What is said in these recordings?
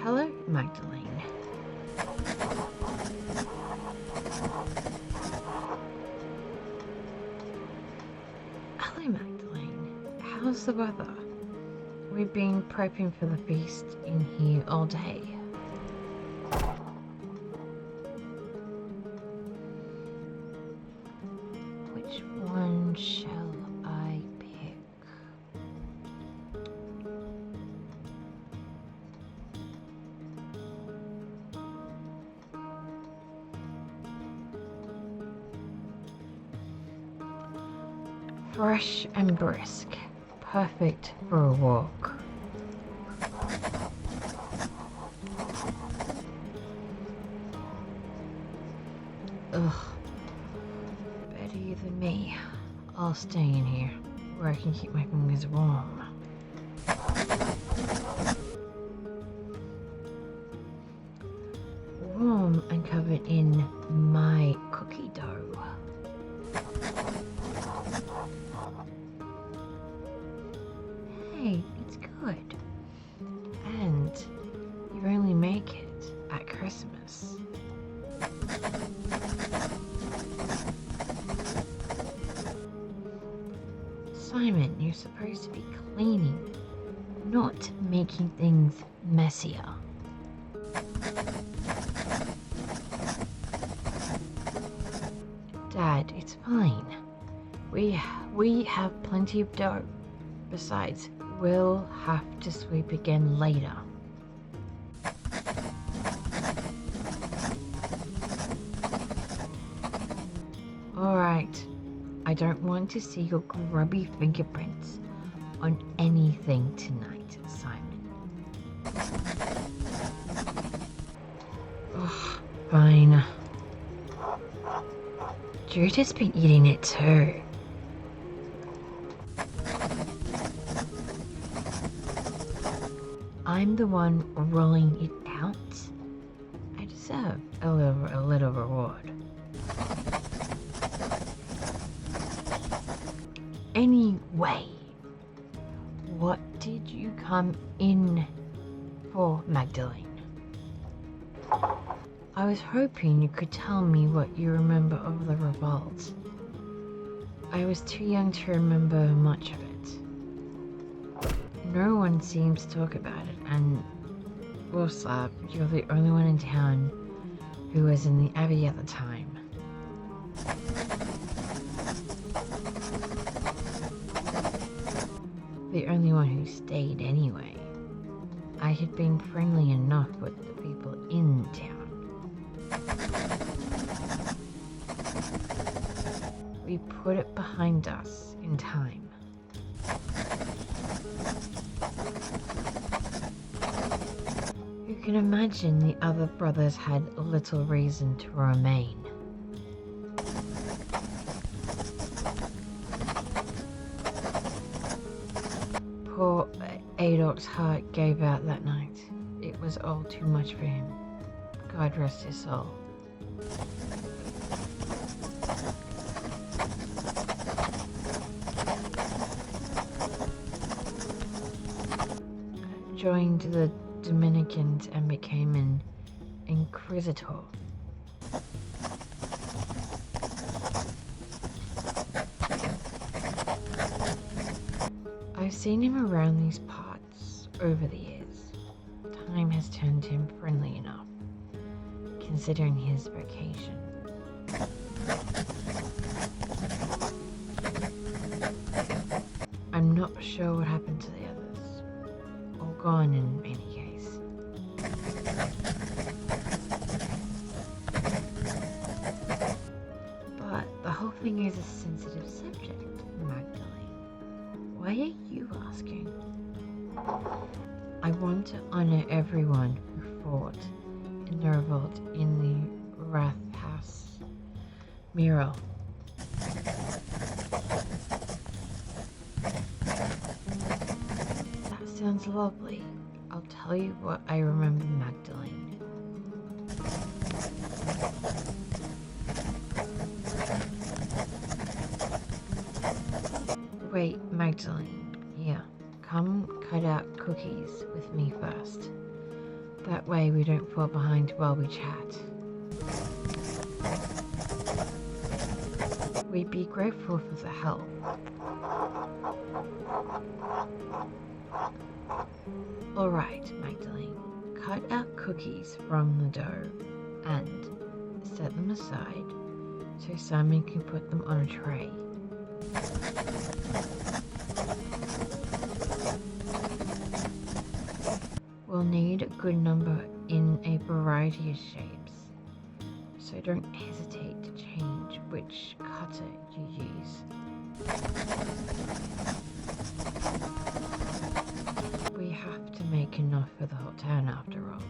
Hello, Magdalene. Hello, Magdalene. How's the weather? We've been prepping for the feast in here all day. Which one shall I pick? Fresh and brisk, perfect for a walk. Ugh, better you than me. I'll stay in here where I can keep my fingers warm. Warm and covered in my cookie dough. Hey, it's good. And you only make it at Christmas. Simon, you're supposed to be cleaning, not making things messier. Dad, it's fine. We have plenty of dough. Besides, we'll have to sweep again later. Alright, I don't want to see your grubby fingerprints on anything tonight, Simon. Ugh, fine. Judah's been eating it too. I'm the one rolling it out. I deserve a little reward. Anyway, what did you come in for, Magdalene? I was hoping you could tell me what you remember of the Revolt. I was too young to remember much of it. No one seems to talk about it, and well, Slab, you're the only one in town who was in the Abbey at the time. The only one who stayed anyway. I had been friendly enough with the people in town. We put it behind us in time. You can imagine the other brothers had little reason to remain. Poor Adolf's heart gave out that night. It was all too much for him. God rest his soul. Joined the Dominicans and became an inquisitor. I've seen him around these parts over the years. Time has turned him friendly enough, considering his vocation. I'm not sure what happened to the others. All gone in any case. But the whole thing is a sensitive subject, Magdalene. Why are you asking? I want to honor everyone who fought in the revolt in the Wrath House mural. sounds lovely. I'll tell you what I remember, Magdalene. Wait, Magdalene. Here, come cut out cookies with me first. That way we don't fall behind while we chat. We'd be grateful for the help. Alright, Magdalene. Cut out cookies from the dough and set them aside so Simon can put them on a tray. We'll need a good number in a variety of shapes, so don't hesitate to change which cutter you use. We have to make enough for the whole town after all.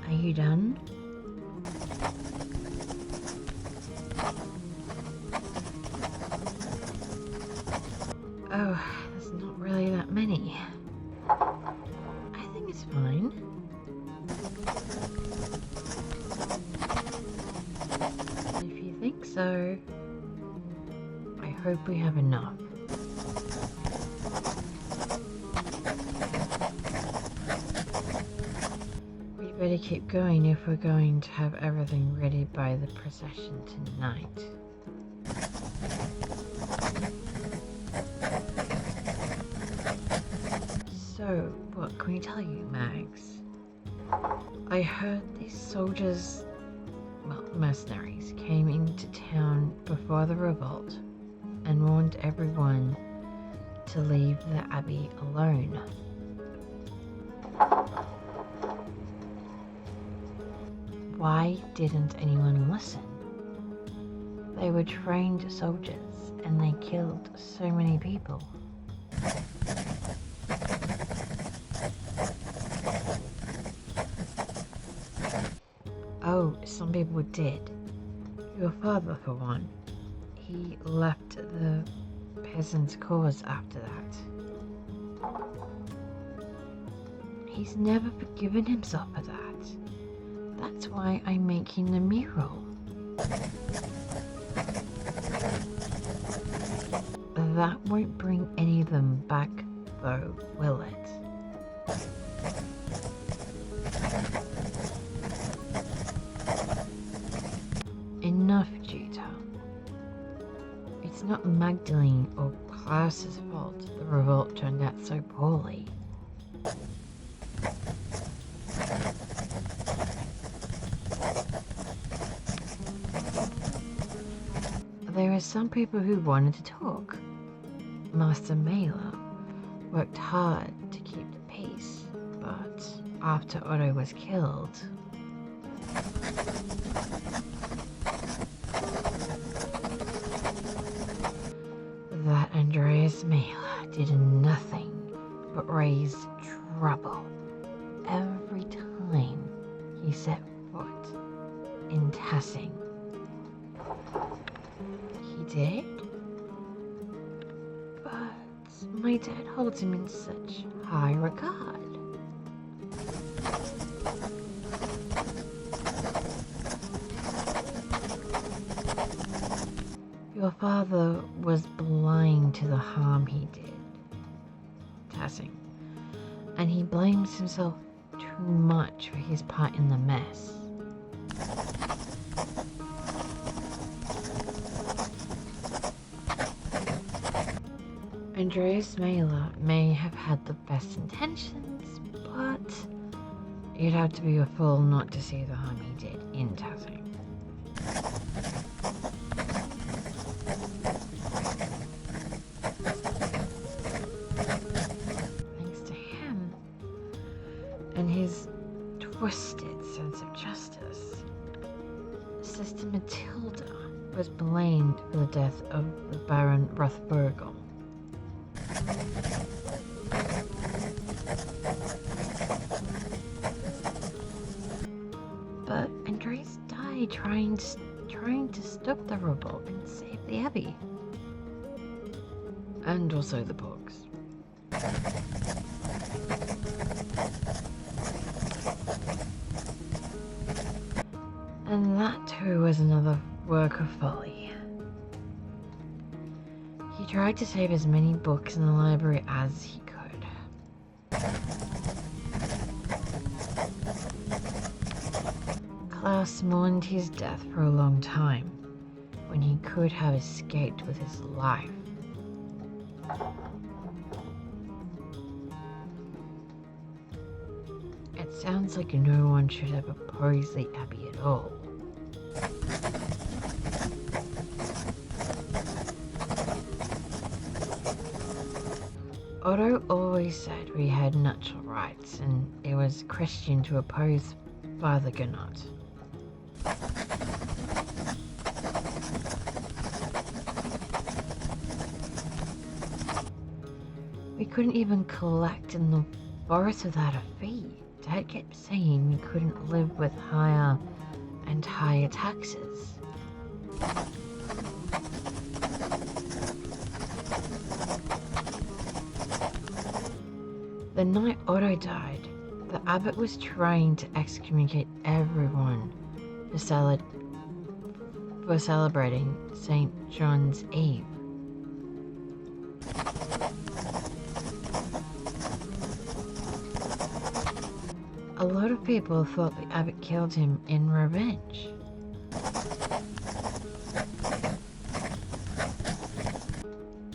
Are you done? Oh, there's not really that many. I think it's fine. If you think so, I hope we have enough. We better keep going if we're going to have everything ready by the procession tonight. So, what can we tell you, Mags? I heard these soldiers, well, mercenaries, came into town before the revolt and warned everyone to leave the abbey alone. Why didn't anyone listen? They were trained soldiers and they killed so many people. Oh, some people did. Your father, for one. He left the peasants' cause after that. He's never forgiven himself for that. That's why I'm making the mural. That won't bring any of them back, though, will it? Enough, Juta. It's not Magdalene or Klaus's fault the revolt turned out so poorly. some people who wanted to talk. Master Mailer worked hard to keep the peace, but after Otto was killed, that Andreas Mailer did nothing but raise trouble every time he set foot in Tassing. He did, but my dad holds him in such high regard. Your father was blind to the harm he did, Tassing, and he blames himself too much for his part in the mess. Andreas Mailer may have had the best intentions, but you'd have to be a fool not to see the harm he did in Tassing. Thanks to him and his twisted sense of justice, Sister Matilda was blamed for the death of the Baron Rothburgel. But Andreas died trying to stop the Revolt and save the Abbey. And also the Pogs. And that too was another work of folly. He tried to save as many books in the library as he could. Klaus mourned his death for a long time, when he could have escaped with his life. It sounds like no one should have opposed the Abbey at all. Otto always said we had natural rights, and it was Christian to oppose Father Gunnar. We couldn't even collect in the forest without a fee. Dad kept saying we couldn't live with higher and higher taxes. The night Otto died, the abbot was trying to excommunicate everyone for celebrating St. John's Eve. A lot of people thought the abbot killed him in revenge.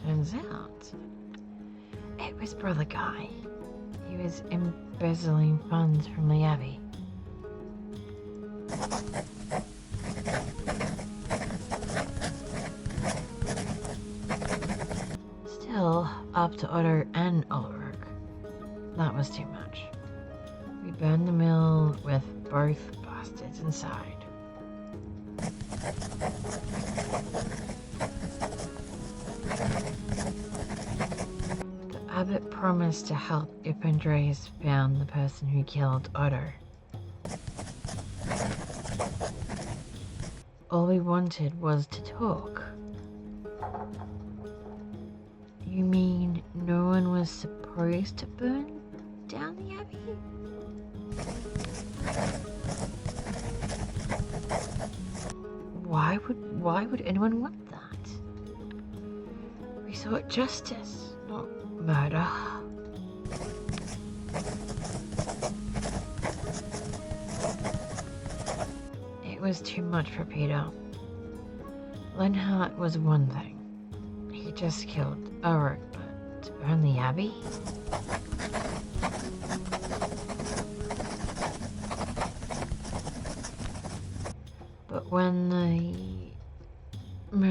Turns out, it was Brother Guy. He was embezzling funds from the Abbey. Still, up to Otto and Ulrich, that was too much. We burned the mill with both bastards inside. The abbot promised to help if Andreas found the person who killed Otto. All we wanted was to talk. You mean no one was supposed to burn down the Abbey? Why would anyone want that? We sought justice, not murder. It was too much for Peter. Lenhart was one thing. He just killed Ulrich, but to burn the Abbey? But when the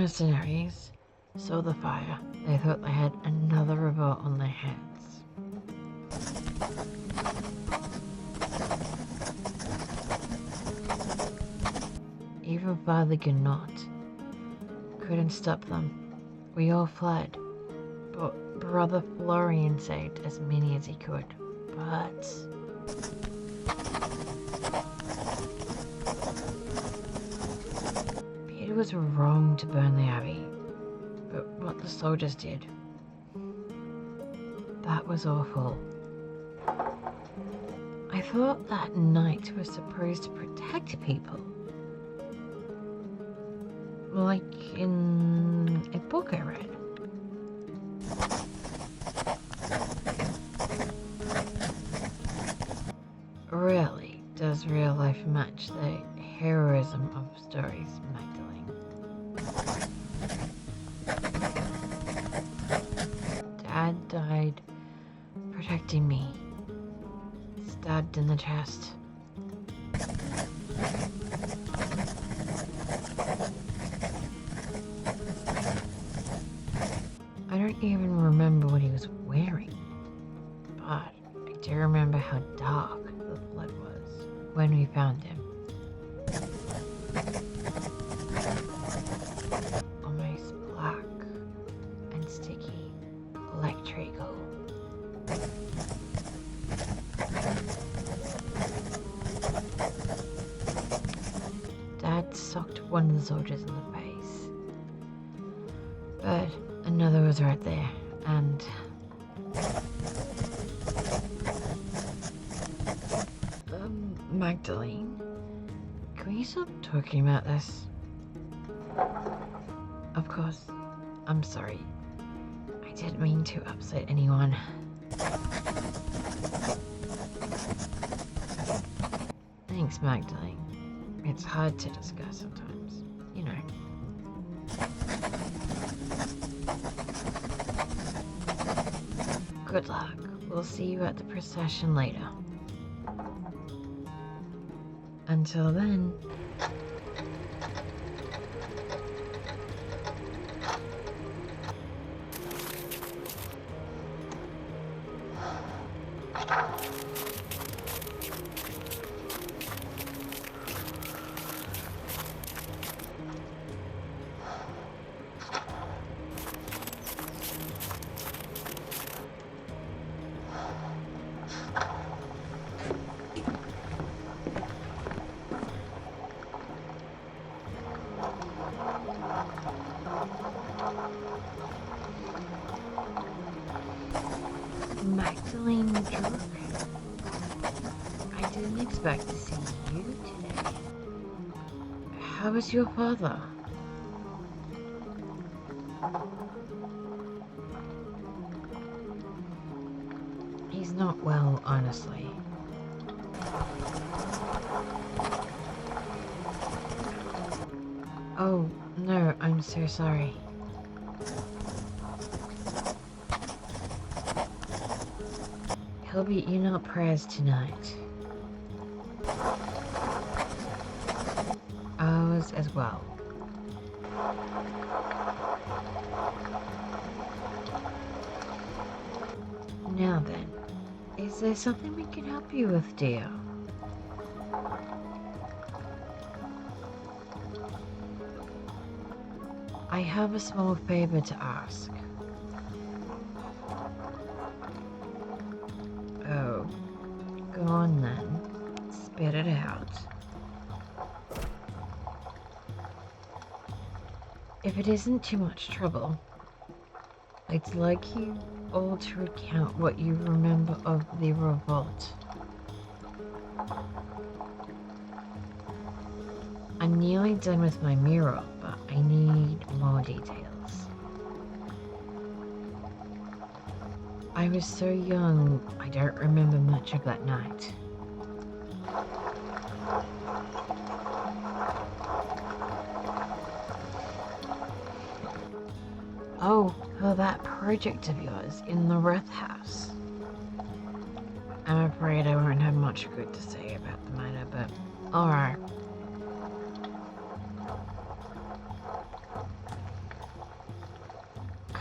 mercenaries saw the fire. They thought they had another revolt on their hands. Even Father Gnot couldn't stop them. We all fled, but Brother Florian saved as many as he could. But Peter was wrong to burn the abbey, but what the soldiers did, that was awful. I thought that knight was supposed to protect people. Like in a book I read. Rarely does real life match the heroism of stories, Magdalene. Dad died protecting me, stabbed in the chest. I don't even remember what he was wearing, but I do remember how dark the blood was when we found him. Almost black and sticky, electrical. Dad socked one of the soldiers in the face, but another was right there, and Magdalene, can we stop talking about this? Of course, I'm sorry. I didn't mean to upset anyone. Thanks, Magdalene. It's hard to discuss sometimes, you know. Good luck. We'll see you at the procession later. Until then... Magdalene Druk? I didn't expect to see you today. How is your father? He's not well, honestly. Oh, no, I'm so sorry. He'll be in our prayers tonight. Ours as well. Now then, is there something we can help you with, dear? I have a small favor to ask. Oh, go on then. Spit it out. If it isn't too much trouble, I'd like you all to recount what you remember of the Revolt. I'm nearly done with my mural, but I need more details. I was so young, I don't remember much of that night. Oh, that project of yours in the Wrath House. I'm afraid I won't have much good to say about the matter, but alright.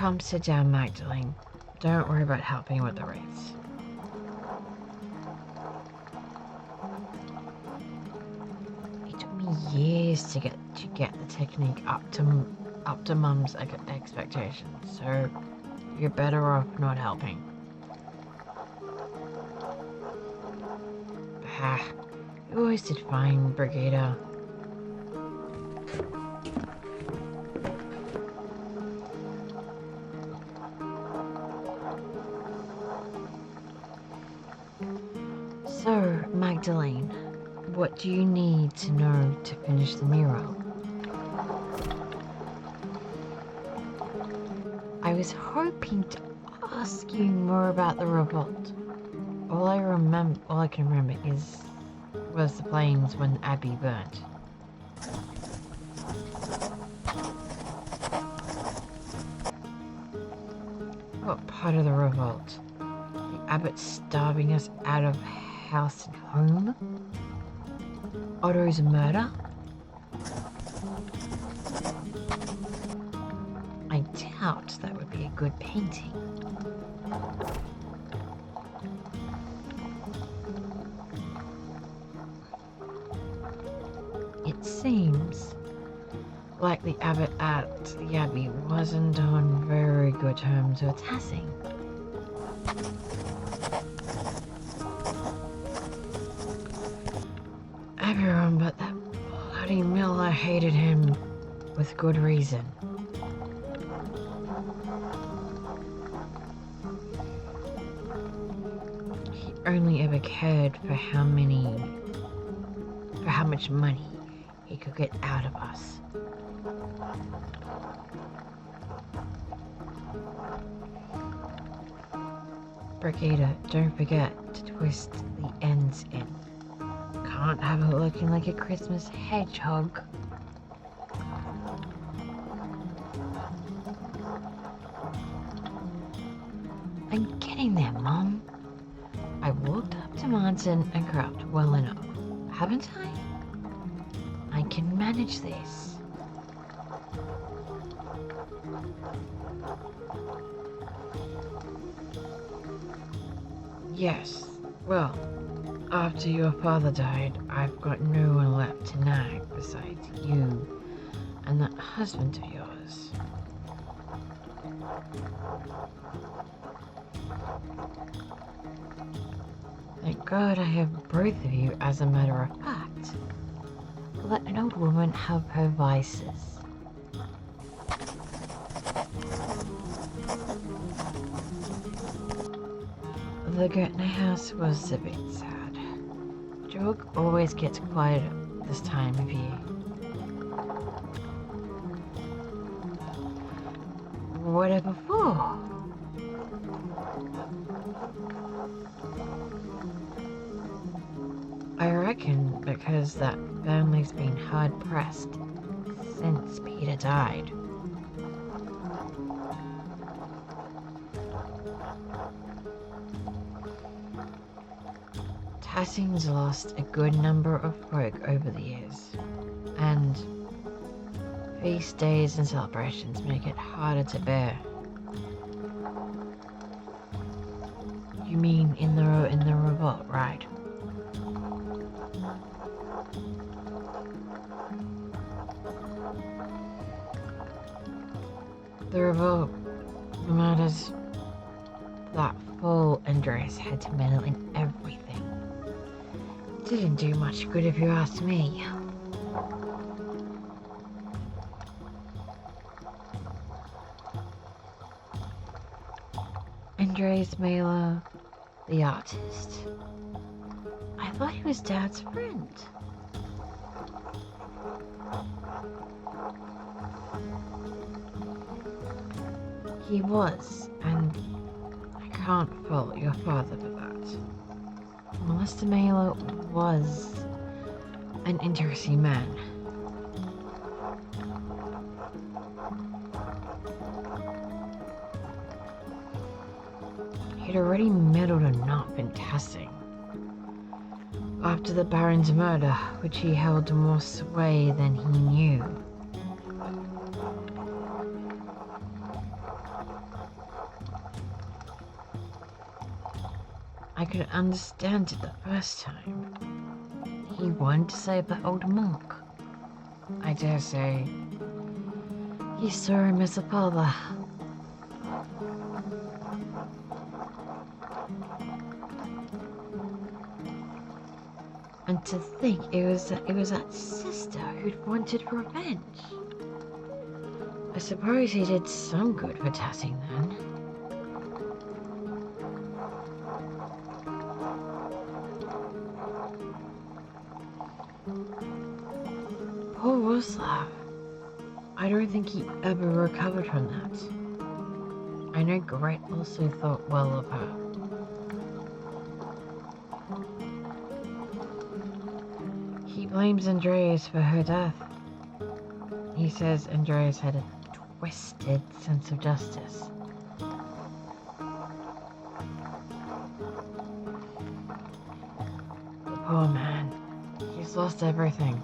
Come sit down, Magdalene. Don't worry about helping with the rates. It took me years to get the technique up to Mum's expectations, so you're better off not helping. You always did fine, Brigadier. So, Magdalene, what do you need to know to finish the mural? I was hoping to ask you more about the Revolt. All I can remember was the flames when Abbey burnt. What part of the Revolt? The abbot starving us out of house and home? Otto's murder? I doubt that would be a good painting. It seems like the abbot at the abbey wasn't on very good terms with Tassing. Everyone but that bloody Miller hated him with good reason. He only ever cared for how much money he could get out of us. Brigadier, don't forget to twist the ends in. Can't have it looking like a Christmas hedgehog. I'm getting there, Mum. I walked up to Martin and craft well enough, haven't I? I can manage this. Yes, well, after your father died, I've got no one left to nag besides you and that husband of yours. Thank God I have both of you, as a matter of fact. Let an old woman have her vices. The Gertner house was a bit sad. Jorg always gets quiet at this time of year. Whatever for? I reckon because that family's been hard pressed since Peter died. Tassing's lost a good number of folk over the years, and feast days and celebrations make it harder to bear. You mean in the Revolt, right? The Revolt matters that fool Andreas had to meddle in everything. Didn't do much good if you ask me. Andreas Mailer, the artist. I thought he was Dad's friend. He was, and I can't fault your father for that. Mr. Mailer was an interesting man. He'd already meddled enough in Tassing. After the Baron's murder, which he held more sway than he knew. I could understand it the first time. He wanted to save the old monk. I dare say he saw him as a father. And to think it was that sister who'd wanted revenge. I suppose he did some good for Tatting then. Poor Roslav. I don't think he ever recovered from that. I know Gret also thought well of her. He blames Andreas for her death. He says Andreas had a twisted sense of justice. The poor man, he's lost everything.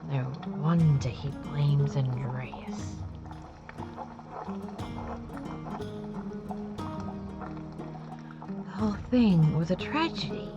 No wonder he blames Andreas. The whole thing was a tragedy.